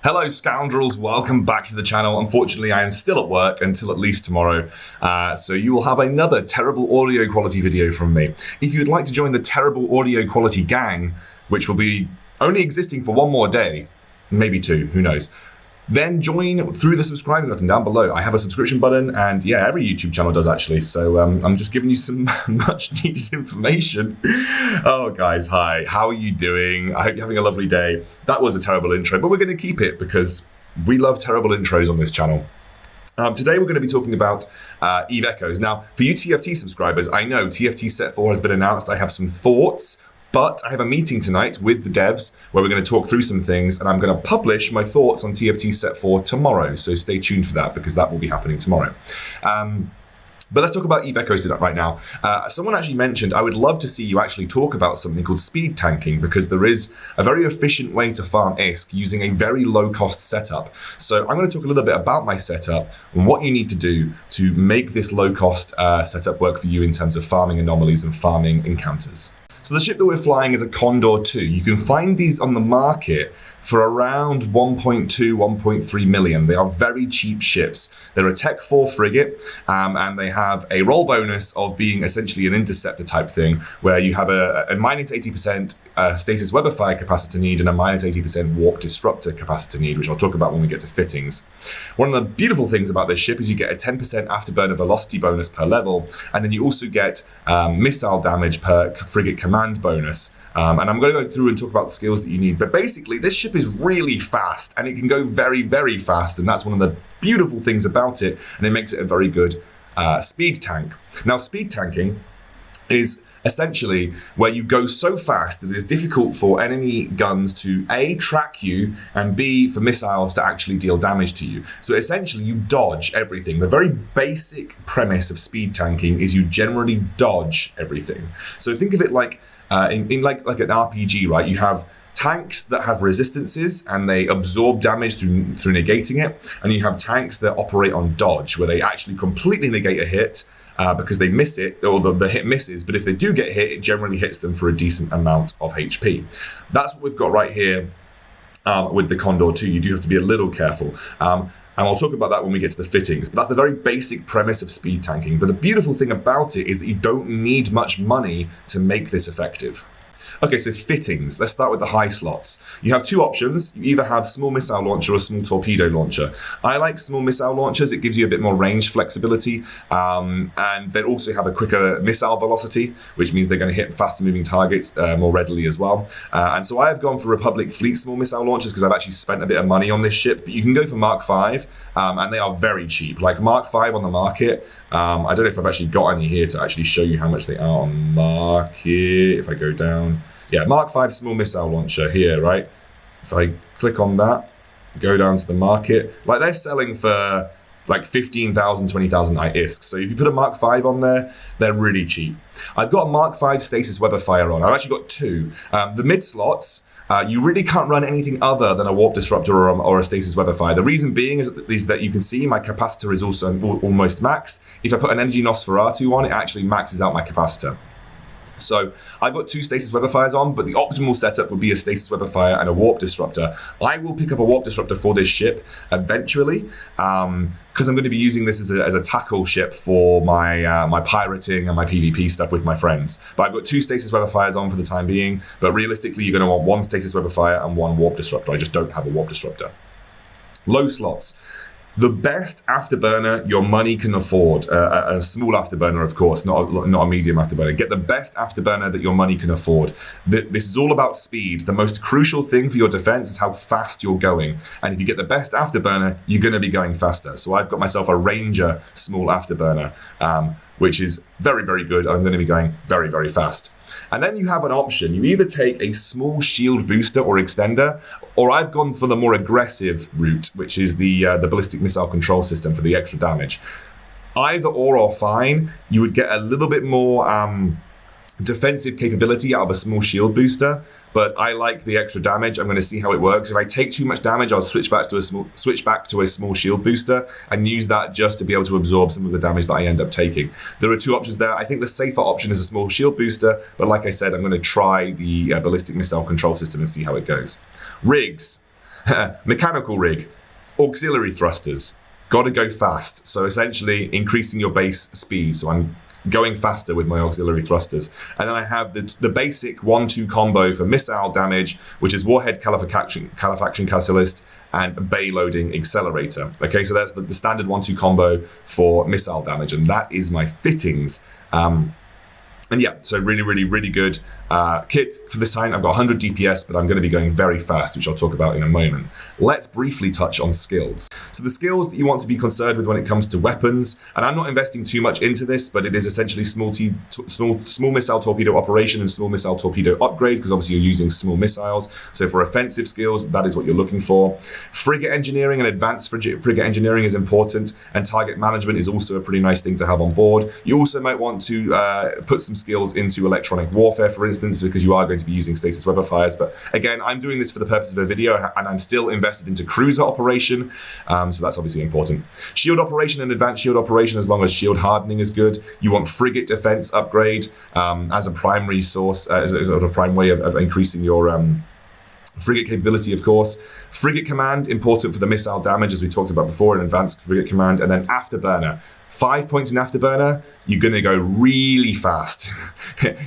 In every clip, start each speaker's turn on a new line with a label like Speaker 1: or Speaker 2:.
Speaker 1: Hello scoundrels, welcome back to the channel. Unfortunately, I am still at work until at least tomorrow, so you will have another terrible audio quality video from me. If you'd like to join the terrible audio quality gang, which will be only existing for one more day, maybe two, who knows, then join through the subscribing button down below. I have a subscription button, and yeah, every YouTube channel does actually, so I'm just giving you some much needed information. Oh guys, hi, how are you doing? I hope you're having a lovely day. That was a terrible intro, but we're going to keep it because we love terrible intros on this channel. Today we're going to be talking about Eve Echoes. Now, for you TFT subscribers, I know TFT Set 4 has been announced. I have some thoughts, but I have a meeting tonight with the devs where we're going to talk through some things, and I'm going to publish my thoughts on TFT Set 4 tomorrow. So stay tuned for that because that will be happening tomorrow. But let's talk about Eve Echoes right now. Someone actually mentioned, I would love to see you actually talk about something called speed tanking, because there is a very efficient way to farm ISK using a very low cost setup. So I'm going to talk a little bit about my setup and what you need to do to make this low cost setup work for you in terms of farming anomalies and farming encounters. So the ship that we're flying is a Condor 2. You can find these on the market for around 1.2, 1.3 million. They are very cheap ships. They're a Tech 4 frigate, and they have a roll bonus of being essentially an interceptor type thing, where you have a minus 80% stasis weather fire capacitor need and a minus 80% warp disruptor capacitor need, which I'll talk about when we get to fittings. One of the beautiful things about this ship is you get a 10% afterburner velocity bonus per level, and then you also get missile damage per frigate command bonus. And I'm going to go through and talk about the skills that you need. But basically, this ship is really fast, and it can go very, very fast. And that's one of the beautiful things about it, and it makes it a very good speed tank. Now, speed tanking is essentially where you go so fast that it's difficult for enemy guns to A, track you, and B, for missiles to actually deal damage to you. So essentially you dodge everything. The very basic premise of speed tanking is you generally dodge everything. So think of it like in like an RPG, right? You have tanks that have resistances and they absorb damage through negating it, and you have tanks that operate on dodge, where they actually completely negate a hit because they miss it, or the hit misses, but if they do get hit, it generally hits them for a decent amount of HP. That's what we've got right here with the Condor 2. You do have to be a little careful. And I'll talk about that when we get to the fittings. But that's the very basic premise of speed tanking. But the beautiful thing about it is that you don't need much money to make this effective. Okay, so fittings. Let's start with the high slots. You have two options. You either have small missile launcher or small torpedo launcher. I like small missile launchers. It gives you a bit more range flexibility, and they also have a quicker missile velocity, which means they're going to hit faster moving targets more readily as well. And so I have gone for Republic Fleet small missile launchers because I've actually spent a bit of money on this ship. But you can go for Mark V, and they are very cheap. Like Mark V on the market, I don't know if I've actually got any here to actually show you how much they are on market. If I go down, yeah, Mark V small missile launcher here, right? If I click on that, go down to the market, like they're selling for like 15,000, 20,000 ISK. So if you put a Mark V on there, they're really cheap. I've got a Mark V stasis weather fire on. I've actually got two. The mid slots, you really can't run anything other than a warp disruptor or a stasis weather fire. The reason being is that you can see my capacitor is also almost maxed. If I put an energy Nosferatu on, it actually maxes out my capacitor. So I've got two stasis weather fires on, but the optimal setup would be a stasis weather fire and a warp disruptor. I will pick up a warp disruptor for this ship eventually, because I'm going to be using this as a tackle ship for my pirating and my PvP stuff with my friends. But I've got two stasis weather fires on for the time being, but realistically you're going to want one stasis weather fire and one warp disruptor. I just don't have a warp disruptor. Low slots. The best afterburner your money can afford, a small afterburner, of course, not a medium afterburner. Get the best afterburner that your money can afford. This is all about speed. The most crucial thing for your defense is how fast you're going. And if you get the best afterburner, you're going to be going faster. So I've got myself a Ranger small afterburner, which is very, very good. I'm going to be going very, very fast. And then you have an option. You either take a small shield booster or extender, or I've gone for the more aggressive route, which is the ballistic missile control system for the extra damage. Either or are fine. You would get a little bit more defensive capability out of a small shield booster, but I like the extra damage. I'm going to see how it works. If I take too much damage, I'll switch back to a small shield booster and use that just to be able to absorb some of the damage that I end up taking. There are two options there. I think the safer option is a small shield booster, but like I said, I'm going to try the ballistic missile control system and see how it goes. Rigs. Mechanical rig, auxiliary thrusters, got to go fast. So essentially increasing your base speed. So I'm going faster with my auxiliary thrusters. And then I have the basic 1-2 combo for missile damage, which is warhead calefaction catalyst and bay loading accelerator. Okay, so that's the standard 1-2 combo for missile damage, and that is my fittings. And yeah, so really good kit for this time. I've got 100 DPS, but I'm going to be going very fast, which I'll talk about in a moment. Let's briefly touch on skills. So the skills that you want to be concerned with when it comes to weapons, and I'm not investing too much into this, but it is essentially small missile torpedo operation and small missile torpedo upgrade, because obviously you're using small missiles. So for offensive skills, that is what you're looking for. Frigate engineering and advanced frigate engineering is important, and target management is also a pretty nice thing to have on board. You also might want to put some skills into electronic warfare, for instance, because you are going to be using stasis weather fires. But again, I'm doing this for the purpose of a video, and I'm still invested into cruiser operation, so that's obviously important. Shield operation and advanced shield operation, as long as shield hardening is good. You want frigate defense upgrade as a primary source, as a prime way of increasing your frigate capability, of course. Frigate command, important for the missile damage, as we talked about before, in advanced frigate command. And then afterburner. 5 points in afterburner, you're going to go really fast.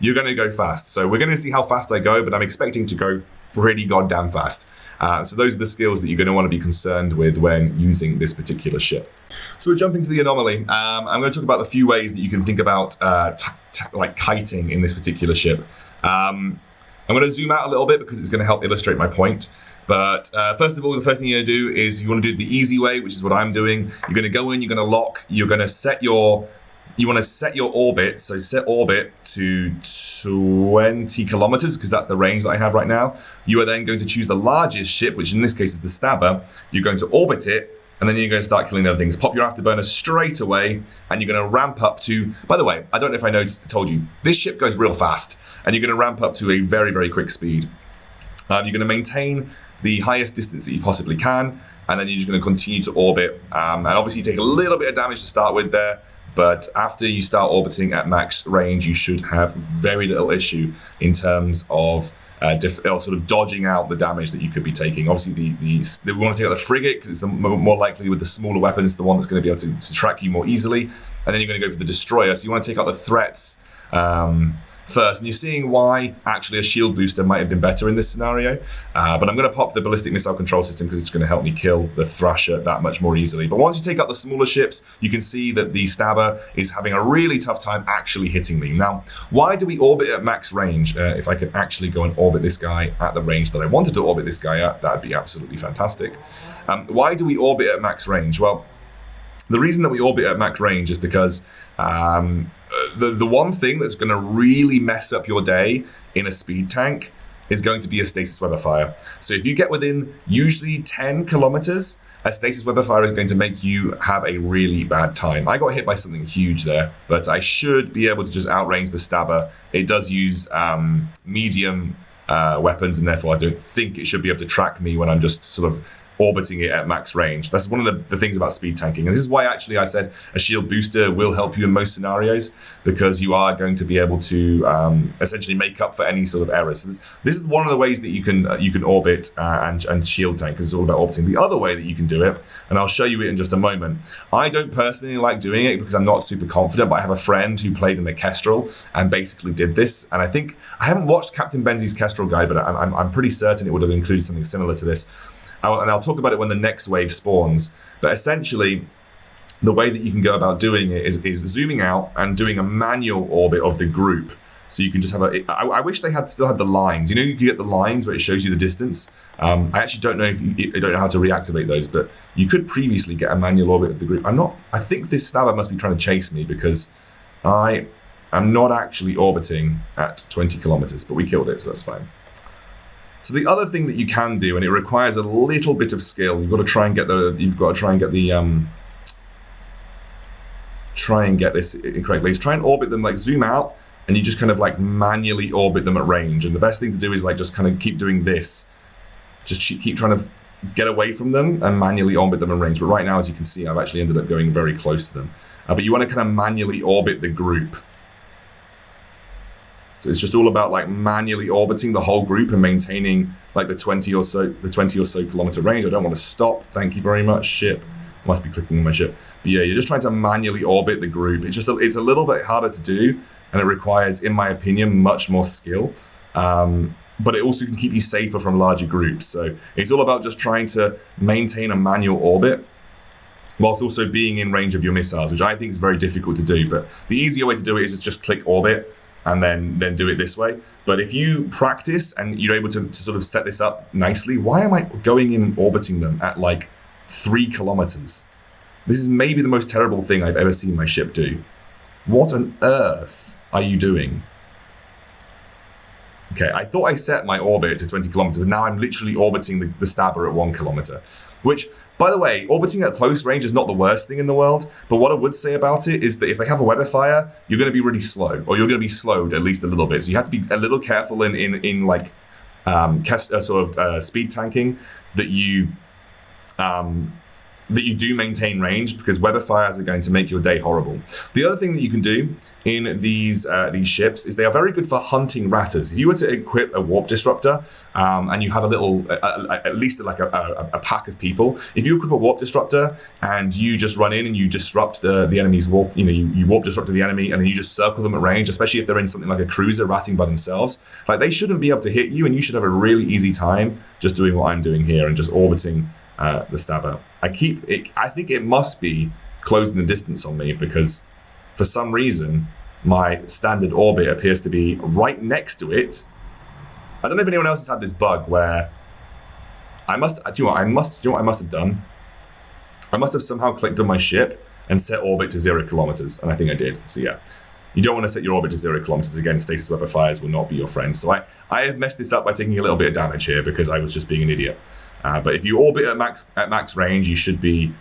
Speaker 1: You're going to go fast. So we're going to see how fast I go, but I'm expecting to go pretty goddamn fast. So those are the skills that you're going to want to be concerned with when using this particular ship. So we're jumping to the anomaly. I'm going to talk about the few ways that you can think about like kiting in this particular ship. I'm going to zoom out a little bit because it's going to help illustrate my point. But first of all, the first thing you're going to do is you want to do the easy way, which is what I'm doing. You're going to go in, you're going to lock, you're going to set your, you want to set your orbit. So set orbit to 20 kilometers, because that's the range that I have right now. You are then going to choose the largest ship, which in this case is the Stabber. You're going to orbit it, and then you're going to start killing other things. Pop your afterburner straight away, and you're going to ramp up to, by the way, I don't know if I told you, this ship goes real fast, and you're going to ramp up to a very quick speed. You're going to maintain the highest distance that you possibly can, and then you're just going to continue to orbit. And obviously you take a little bit of damage to start with there, but after you start orbiting at max range, you should have very little issue in terms of sort of dodging out the damage that you could be taking. Obviously, we want to take out the frigate because it's the more likely with the smaller weapons, the one that's going to be able to track you more easily. And then you're going to go for the destroyer. So you want to take out the threats first, and you're seeing why actually a shield booster might have been better in this scenario, but I'm going to pop the ballistic missile control system because it's going to help me kill the Thrasher that much more easily. But once you take out the smaller ships, you can see that the Stabber is having a really tough time actually hitting me. Now, why do we orbit at max range? If I could actually go and orbit this guy at the range that I wanted to orbit this guy at, that'd be absolutely fantastic. Why do we orbit at max range? Well, the reason that we orbit at max range is because the one thing that's going to really mess up your day in a speed tank is going to be a stasis weather fire. So if you get within usually 10 kilometers, a stasis weather fire is going to make you have a really bad time. I got hit by something huge there, but I should be able to just outrange the Stabber. It does use medium weapons, and therefore I don't think it should be able to track me when I'm just sort of orbiting it at max range. That's one of the things about speed tanking. And this is why actually I said a shield booster will help you in most scenarios, because you are going to be able to essentially make up for any sort of errors. So this is one of the ways that you can orbit and shield tank, because it's all about orbiting. The other way that you can do it, and I'll show you it in just a moment. I don't personally like doing it because I'm not super confident, but I have a friend who played in the Kestrel and basically did this. And I think, I haven't watched Captain Benzie's Kestrel guide, but I'm pretty certain it would have included something similar to this. And I'll talk about it when the next wave spawns. But essentially, the way that you can go about doing it is zooming out and doing a manual orbit of the group. So you can just have I wish they still had the lines. You know, you can get the lines where it shows you the distance. I actually don't know I don't know how to reactivate those, but you could previously get a manual orbit of the group. I think this Stabber must be trying to chase me because I am not actually orbiting at 20 kilometers, but we killed it, so that's fine. So the other thing that you can do, and it requires a little bit of skill, you've got to try and get this incorrectly, is try and orbit them, like zoom out, and you just kind of like manually orbit them at range. And the best thing to do is like just kind of keep doing this, just keep trying to get away from them and manually orbit them at range. But right now, as you can see, I've actually ended up going very close to them. But you want to kind of manually orbit the group. So it's just all about like manually orbiting the whole group and maintaining like the 20 or so kilometer range. I don't want to stop. Thank you very much, ship. I must be clicking on my ship. But yeah, you're just trying to manually orbit the group. It's a little bit harder to do, and it requires, in my opinion, much more skill. But it also can keep you safer from larger groups. So it's all about just trying to maintain a manual orbit whilst also being in range of your missiles, which I think is very difficult to do. But the easier way to do it is just click orbit and then do it this way. But if you practice and you're able to sort of set this up nicely, why am I going in and orbiting them at like 3 kilometers? This is maybe the most terrible thing I've ever seen my ship do. What on earth are you doing? Okay, I thought I set my orbit to 20 kilometers, but now I'm literally orbiting the stabber at 1 kilometer, which, by the way, orbiting at close range is not the worst thing in the world, but what I would say about it is that if they have a weather fire, you're going to be really slow, or you're going to be slowed at least a little bit. So you have to be a little careful in like speed tanking that you do maintain range, because weather fires are going to make your day horrible. The other thing that you can do in these ships is they are very good for hunting ratters. If you were to equip a warp disruptor and you have at least like a pack of people, if you equip a warp disruptor and you just run in and you disrupt the enemy's warp, you warp disrupt the enemy and then you just circle them at range, especially if they're in something like a cruiser ratting by themselves, like they shouldn't be able to hit you, and you should have a really easy time just doing what I'm doing here and just orbiting the stabber. I think it must be closing the distance on me, because for some reason my standard orbit appears to be right next to it. I don't know if anyone else has had this bug where I must have done? I must have somehow clicked on my ship and set orbit to 0 kilometers, and I think I did. So yeah, you don't want to set your orbit to 0 kilometers. Again, stasis weather fires will not be your friend. So I have messed this up by taking a little bit of damage here because I was just being an idiot. But if you orbit at max range, you should be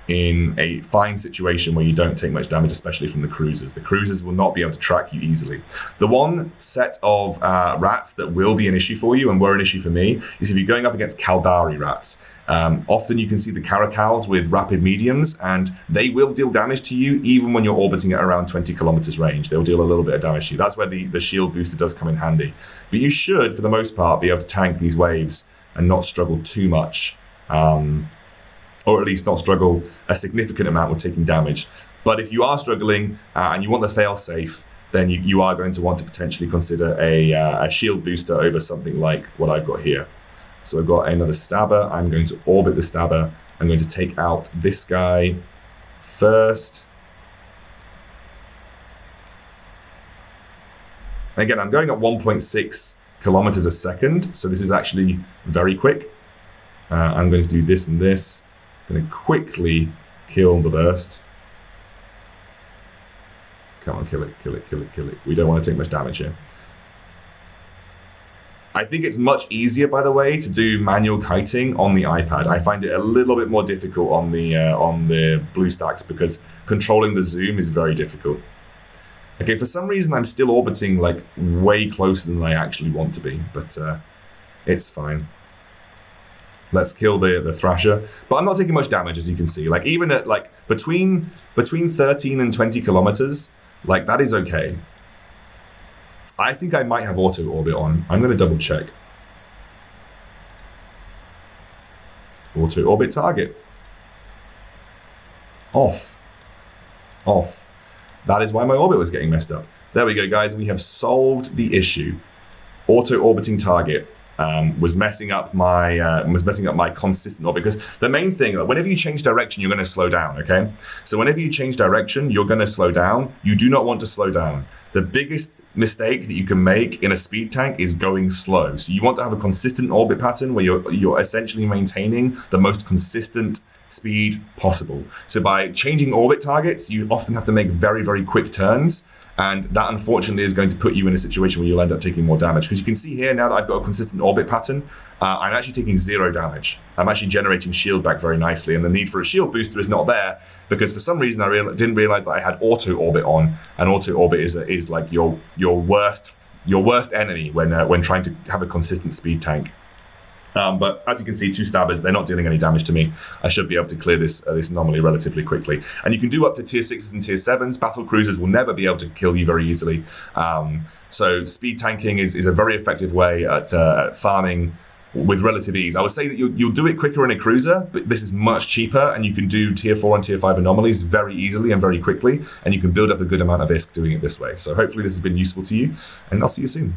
Speaker 1: in a fine situation where you don't take much damage, especially from the cruisers. The cruisers will not be able to track you easily. The one set of rats that will be an issue for you, and were an issue for me, is if you're going up against Caldari rats. Often you can see the Caracals with rapid mediums, and they will deal damage to you even when you're orbiting at around 20 kilometers range. They'll deal a little bit of damage to you. That's where the shield booster does come in handy. But you should, for the most part, be able to tank these waves and not struggle too much, or at least not struggle a significant amount with taking damage. But if you are struggling and you want the fail-safe, then you are going to want to potentially consider a shield booster over something like what I've got here. So I've got another stabber. I'm going to orbit the stabber. I'm going to take out this guy first. Again, I'm going at 1.6 kilometers a second, so this is actually very quick. I'm going to do this and this. I'm going to quickly kill the burst. Come on, kill it, kill it, kill it, kill it. We don't want to take much damage here. I think it's much easier, by the way, to do manual kiting on the iPad. I find it a little bit more difficult on the BlueStacks because controlling the zoom is very difficult. Okay, for some reason I'm still orbiting like way closer than I actually want to be, but it's fine. Let's kill the Thrasher. But I'm not taking much damage, as you can see. Like even at like between 13 and 20 kilometers, like that is okay. I think I might have auto orbit on. I'm going to double check. Auto orbit target. Off. Off. That is why my orbit was getting messed up. There we go, guys. We have solved the issue. Auto orbiting target was messing up my consistent orbit, because the main thing, whenever you change direction, you're going to slow down. Okay, so whenever you change direction, you're going to slow down. You do not want to slow down. The biggest mistake that you can make in a speed tank is going slow. So you want to have a consistent orbit pattern where you're essentially maintaining the most consistent speed possible. So by changing orbit targets, you often have to make very, very quick turns. And that unfortunately is going to put you in a situation where you'll end up taking more damage. Because you can see here, now that I've got a consistent orbit pattern, I'm actually taking 0 damage. I'm actually generating shield back very nicely. And the need for a shield booster is not there, because for some reason I didn't realize that I had auto orbit on. And auto orbit is like your worst enemy when trying to have a consistent speed tank. But as you can see, 2 stabbers, they're not dealing any damage to me. I should be able to clear this anomaly relatively quickly. And you can do up to tier 6s and tier 7s. Battle cruisers will never be able to kill you very easily. So speed tanking is a very effective way at farming with relative ease. I would say that you'll do it quicker in a cruiser, but this is much cheaper, and you can do tier 4 and tier 5 anomalies very easily and very quickly, and you can build up a good amount of ISK doing it this way. So hopefully this has been useful to you, and I'll see you soon.